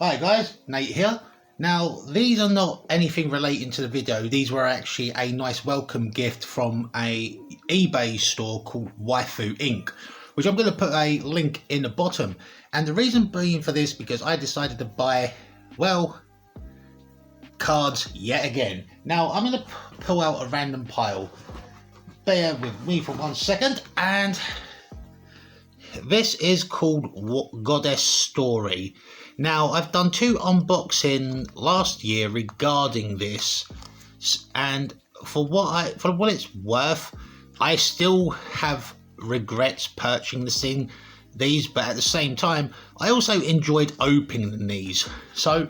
Hi guys, Nate here. Now these are not anything relating to the video. These were actually a nice welcome gift from a eBay store called Waifu Inc., which I'm going to put a link in the bottom. And the reason being for this, because I decided to buy, well, cards yet again. Now I'm going to pull out a random pile. Bear with me for 1 second. And this is called Goddess Story. Now, I've done 2 unboxing last year regarding this, and for what it's worth, I still have regrets purchasing these, but at the same time, I also enjoyed opening these. So,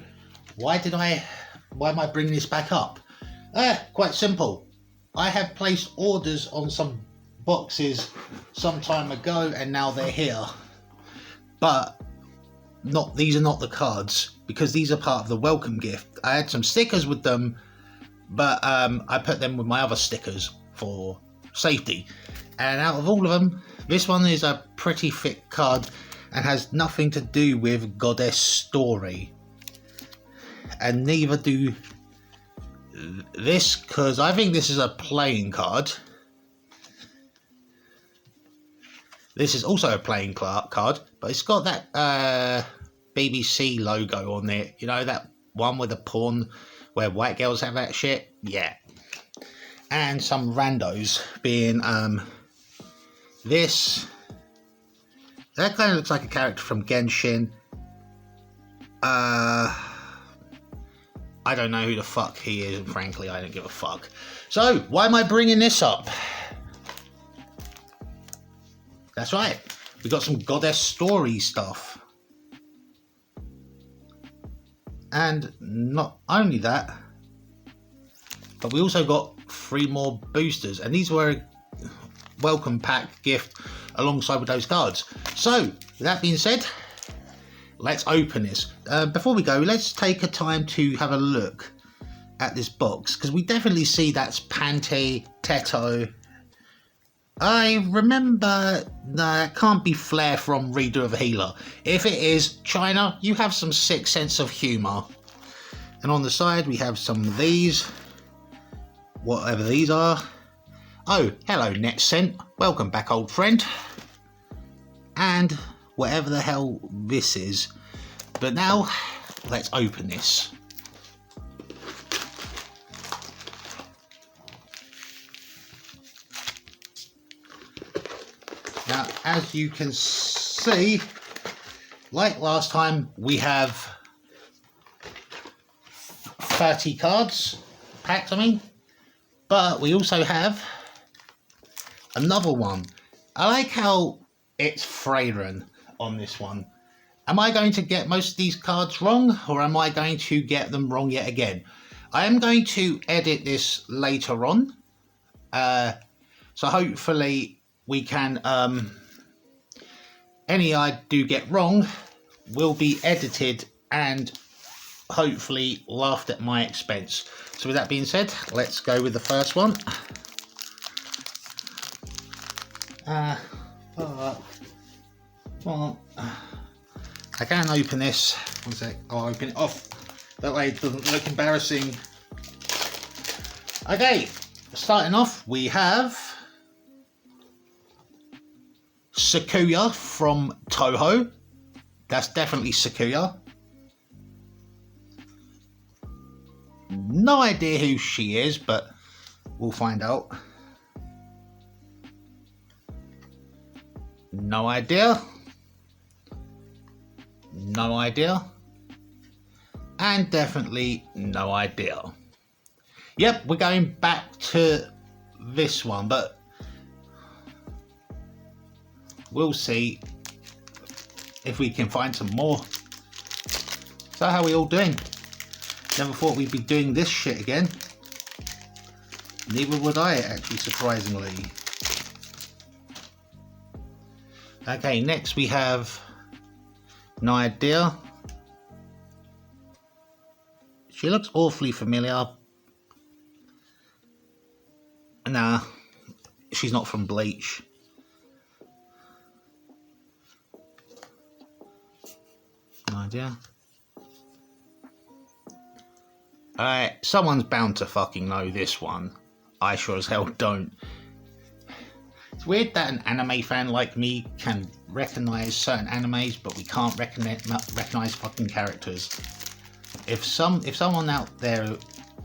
why am I bringing this back up? Quite simple. I have placed orders on some boxes some time ago, and now they're here. But these are not the cards, because these are part of the welcome gift. I had some stickers with them, but I put them with my other stickers for safety. And out of all of them, this one is a pretty thick card and has nothing to do with Goddess Story. And neither do this, because I think this is a playing card. This is also a playing card, but it's got that BBC logo on it. You know, that one with the porn where white girls have that shit? Yeah. And some randos being this. That kind of looks like a character from Genshin. I don't know who the fuck he is, and frankly, I don't give a fuck. So, why am I bringing this up? That's right, we got some Goddess Story stuff. And not only that, but we also got 3 more boosters, and these were a welcome pack gift alongside with those cards. So, with that being said, let's open this. Before we go, let's take a time to have a look at this box, because we definitely see that's Pante, Teto. I remember that can't be Flair from Redo of a Healer. If it is, China, you have some sick sense of humour. And on the side we have some of these, whatever these are. Oh, hello NetScent, welcome back old friend. And whatever the hell this is. But now, let's open this. Now, as you can see, like last time, we have 30 cards packed, but we also have another one. I like how it's Freyren on this one. Am I going to get most of these cards wrong, or am I going to get them wrong yet again? I am going to edit this later on, so hopefully we can, any I do get wrong will be edited and hopefully laughed at my expense. So with that being said, let's go with the first one. Well, I can open this. 1 sec, I'll open it off. That way it doesn't look embarrassing. Okay, starting off, we have Sakuya from Toho. That's definitely Sakuya. No idea who she is, but we'll find out. No idea. No idea. And definitely no idea. Yep, we're going back to this one, but we'll see if we can find some more. So how are we all doing? Never thought we'd be doing this shit again. Neither would I, actually, surprisingly. Okay, next we have no idea. She looks awfully familiar. Nah, she's not from Bleach. No idea. Someone's bound to fucking know this one. I sure as hell don't. It's weird that an anime fan like me can recognise certain animes, but we can't recognise fucking characters. If someone out there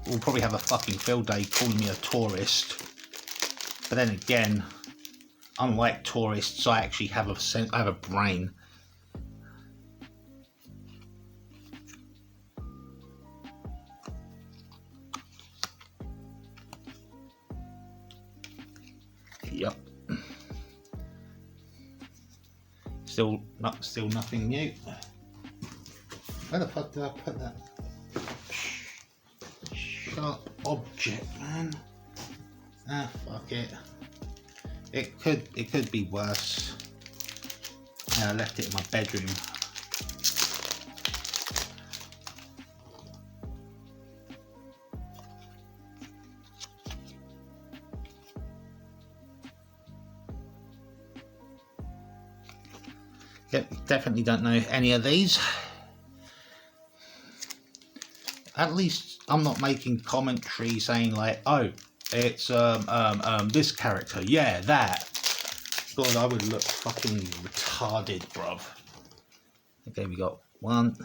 will probably have a fucking field day calling me a tourist. But then again, unlike tourists, I actually have I have a brain. Yep. Still nothing new. Where the fuck did I put that sharp object, man? Ah, fuck it. It could be worse. Yeah, I left it in my bedroom. Yep, definitely don't know any of these. At least I'm not making commentary saying like, oh, it's this character, yeah, that. God, I would look fucking retarded, bruv. Okay, we got one.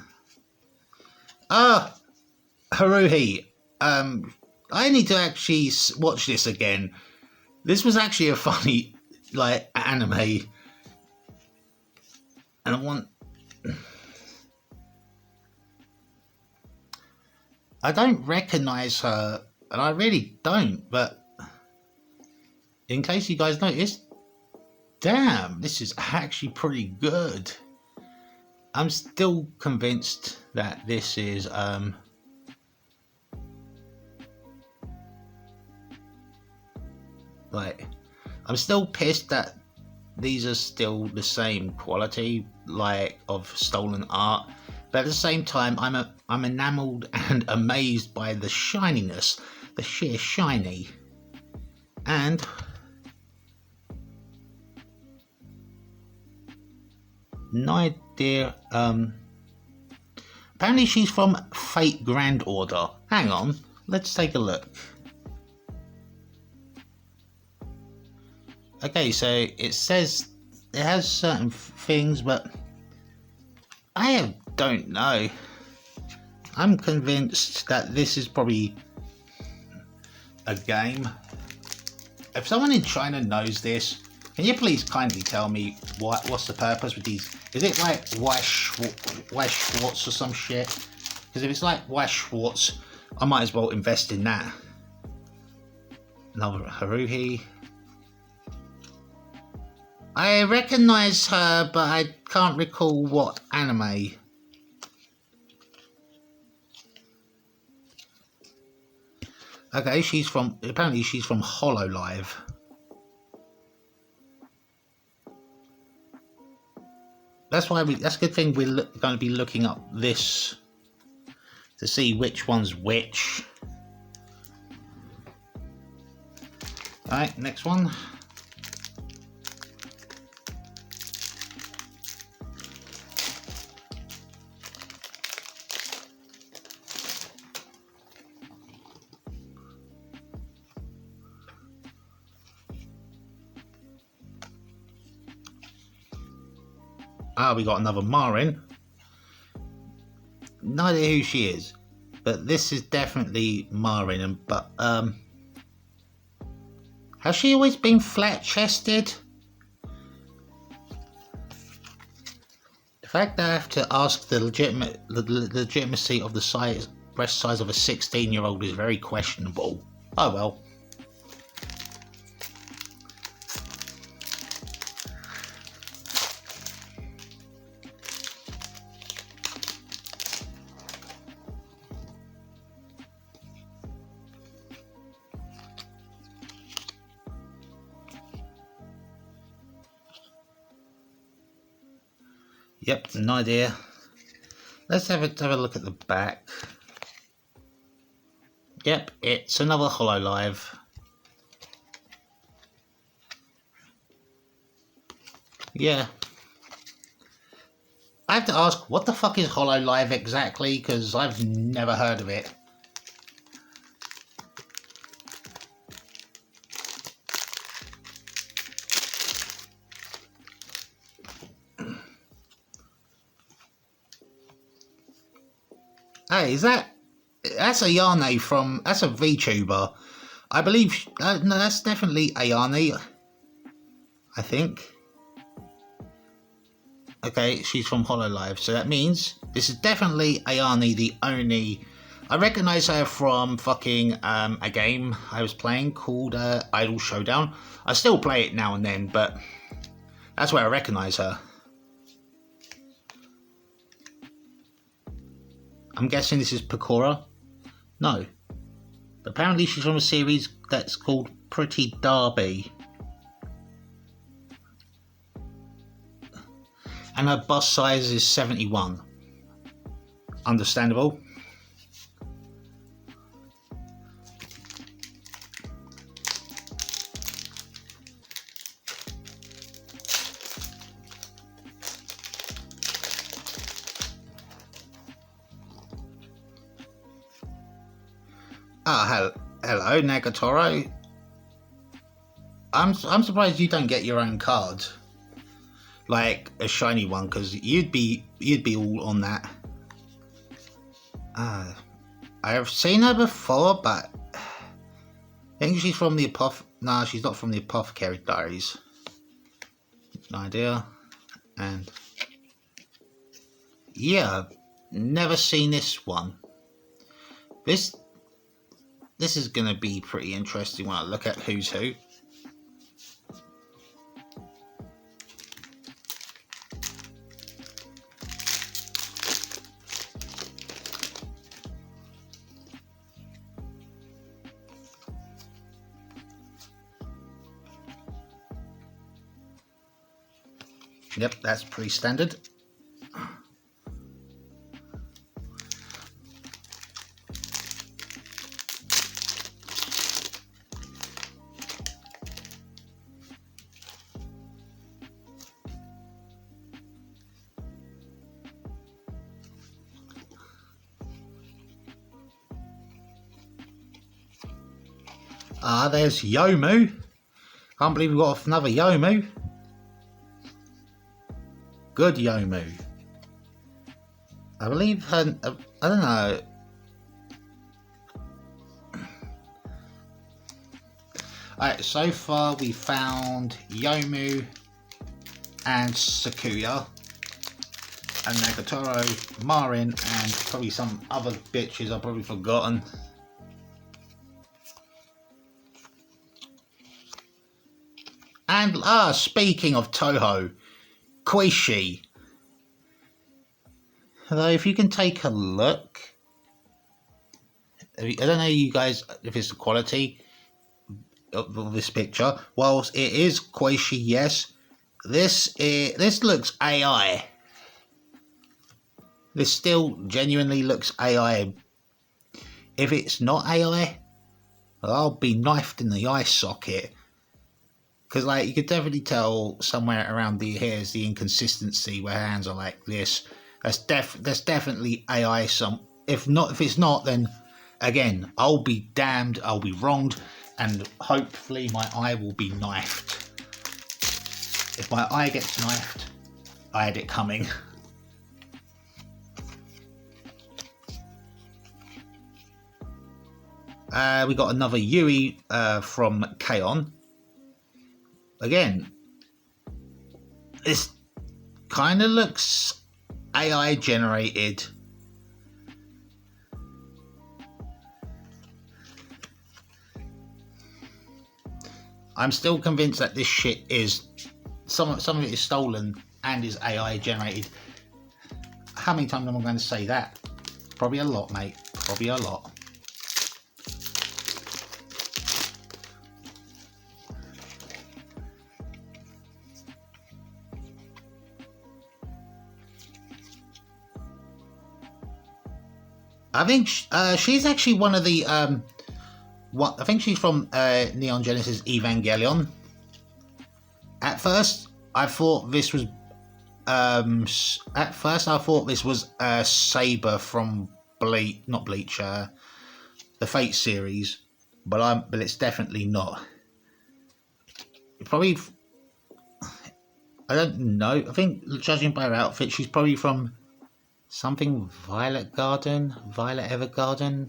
Haruhi. I need to actually watch this again. This was actually a funny, like, anime. And I don't recognise her, and I really don't, but in case you guys noticed, damn, this is actually pretty good. I'm still convinced that this is like, I'm still pissed that these are still the same quality, like, of stolen art, but at the same time I'm enamelled and amazed by the shininess, the sheer shiny. And no idea, apparently she's from Fate Grand Order. Hang on, let's take a look. Okay, so it says it has certain things, but I don't know. I'm convinced that this is probably a game. If someone in China knows this, can you please kindly tell me what's the purpose with these? Is it like Weiss Schwartz or some shit? Because if it's like Weiss Schwartz, I might as well invest in that. Another Haruhi. I recognise her, but I can't recall what anime. Okay, apparently she's from Hololive. That's a good thing we're going to be looking up this to see which one's which. Alright, next one. We got another Marin. No idea who she is, but this is definitely Marin. But has she always been flat-chested? The fact that I have to ask the legitimacy of the breast size of a 16-year-old is very questionable. Oh well. Yep, no idea. Let's have a look at the back. Yep, it's another Hololive. Yeah. I have to ask, what the fuck is Hololive exactly? Because I've never heard of it. Hey, that's Ayane from, that's a VTuber. I believe, no, that's definitely Ayane, I think. Okay, she's from HoloLive, so that means this is definitely Ayane, the only. I recognise her from fucking a game I was playing called Idol Showdown. I still play it now and then, but that's where I recognise her. I'm guessing this is Pecora? No. But apparently she's from a series that's called Pretty Derby. And her bust size is 71. Understandable. Ah, hello, Nagatoro. I'm surprised you don't get your own card, like a shiny one, because you'd be all on that. I have seen her before, but I think she's from the No, she's not from the Apothecary Diaries. No idea. And yeah, never seen this one. This is gonna be pretty interesting when I look at who's who. Yep, that's pretty standard. Ah, there's Yomu. Can't believe we've got another Yomu. Good Yomu. I believe her. I don't know. Alright, so far we found Yomu and Sakuya and Nagatoro, Marin, and probably some other bitches I've probably forgotten. And speaking of Toho, Koishi. Although if you can take a look, I don't know you guys if it's the quality of this picture. Whilst it is Koishi, yes, this looks AI. This still genuinely looks AI. If it's not AI, I'll be knifed in the eye socket. Because like you could definitely tell somewhere around the hairs the inconsistency where hands are like this. That's definitely AI. If it's not, then again I'll be damned. I'll be wronged, and hopefully my eye will be knifed. If my eye gets knifed, I had it coming. We got another Yui from Kaon. Again, this kind of looks AI generated. I'm still convinced that this shit is some of it is stolen and is AI generated. How many times am I going to say that? Probably a lot, mate. Probably a lot. I think she's actually one of the I think she's from Neon Genesis Evangelion. At first, I thought this was Saber from not Bleach, the Fate series, but it's definitely not. Probably, I don't know. I think judging by her outfit, she's probably from something Violet Garden, Violet Evergarden,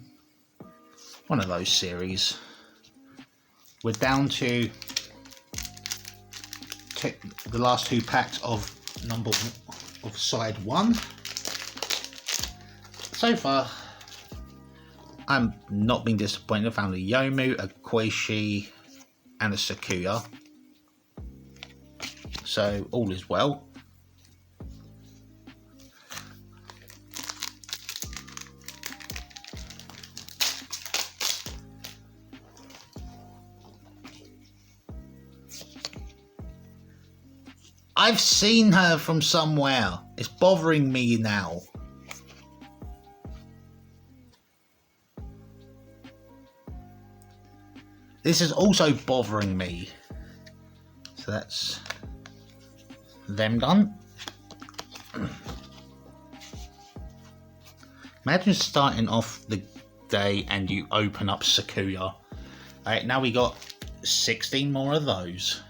one of those series. We're down to the last 2 packs of side 1. So far, I'm not being disappointed. I found a Yomu, a Koishi, and a Sakuya. So all is well. I've seen her from somewhere. It's bothering me now. This is also bothering me. So that's them done. Imagine starting off the day and you open up Sakuya. Alright, now we got 16 more of those.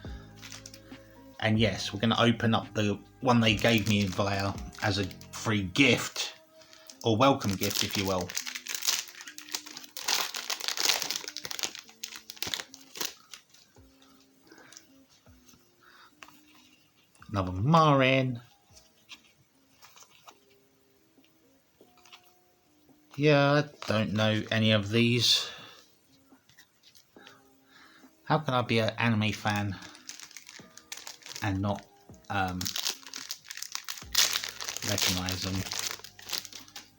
And yes, we're going to open up the one they gave me via as a free gift, or welcome gift if you will. Another Marin. Yeah, I don't know any of these. How can I be an anime fan and not recognize them?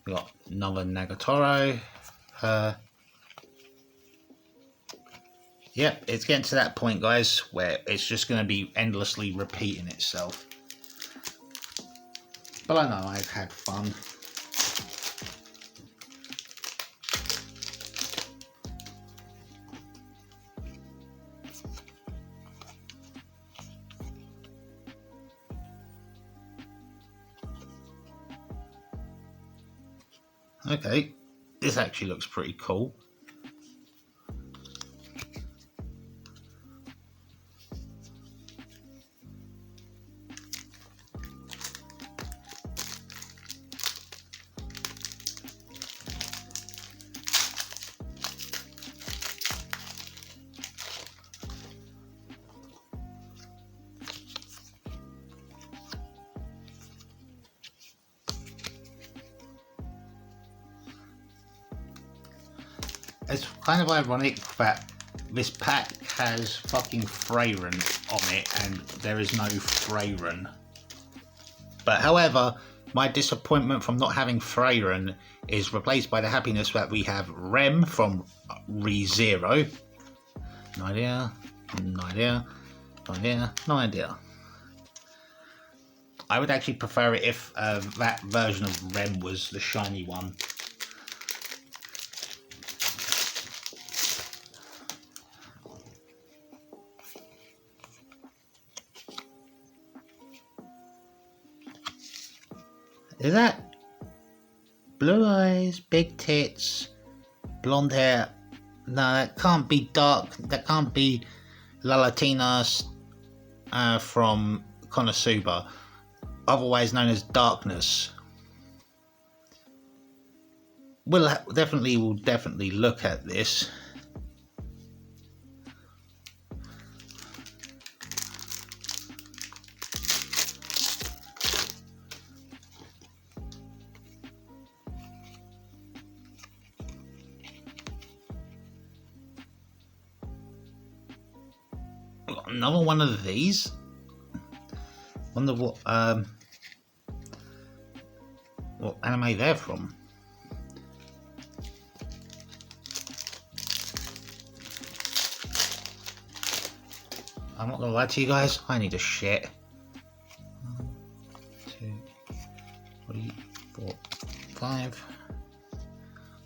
We got another Nagatoro. Yep, it's getting to that point, guys, where it's just going to be endlessly repeating itself. But I know I've had fun. Okay, this actually looks pretty cool. It's kind of ironic that this pack has fucking Freyren on it and there is no Freyren. But however, my disappointment from not having Freyren is replaced by the happiness that we have Rem from ReZero. No idea, no idea, no idea, no idea. I would actually prefer it if that version of Rem was the shiny one. Is that blue eyes, big tits, blonde hair? No, that can't be dark. That can't be La Latina from Konosuba, otherwise known as Darkness. We'll definitely look at this. Another one of these. Wonder what anime they're from. I'm not gonna lie to you guys, I need a shit. 1, 2, 3, 4, 5.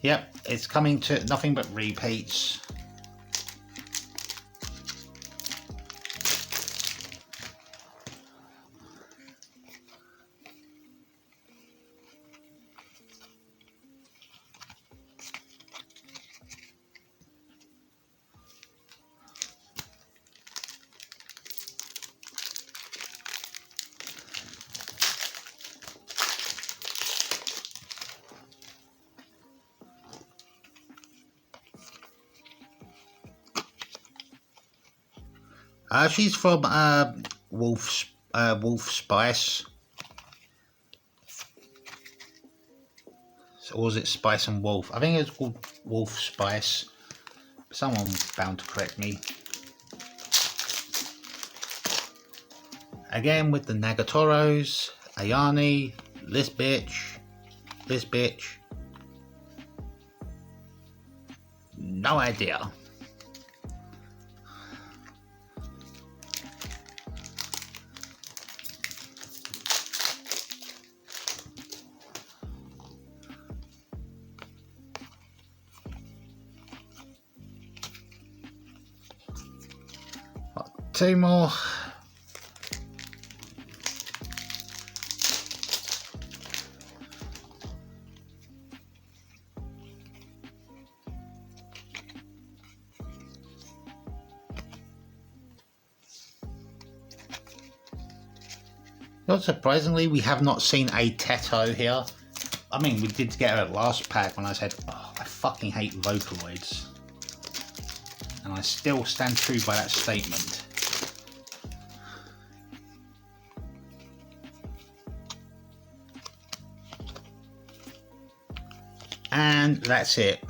Yep, it's coming to nothing but repeats. She's from Wolf Spice. Or was it Spice and Wolf? I think it was called Wolf Spice. Someone's bound to correct me. Again with the Nagatoros, Ayane, this bitch. No idea. Two more. Not surprisingly, we have not seen a Teto here. I mean, we did get her at last pack when I said, oh, I fucking hate Vocaloids. And I still stand true by that statement. And that's it.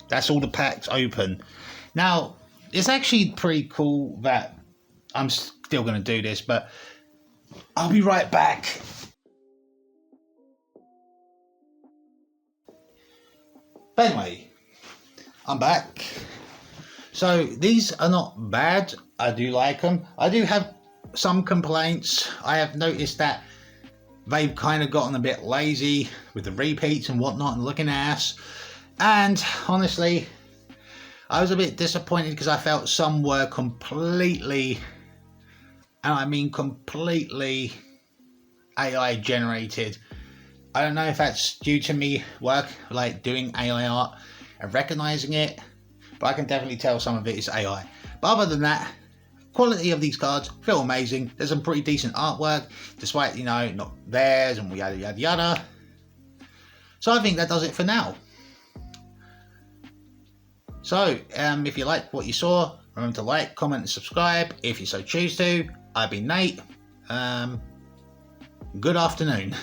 That's all the packs open. Now, it's actually pretty cool that I'm still going to do this, but I'll be right back. But anyway, I'm back. So these are not bad. I do like them. I do have some complaints. I have noticed that they've kind of gotten a bit lazy with the repeats and whatnot and looking ass. And honestly, I was a bit disappointed because I felt some were completely, and I mean completely, AI generated. I don't know if that's due to me doing AI art and recognizing it, but I can definitely tell some of it is AI. But other than that, quality of these cards feel amazing. There's some pretty decent artwork, despite, you know, not theirs and yada yada yada. So I think that does it for now. So if you liked what you saw, remember to like, comment and subscribe if you so choose to. I've been Nate. Good afternoon.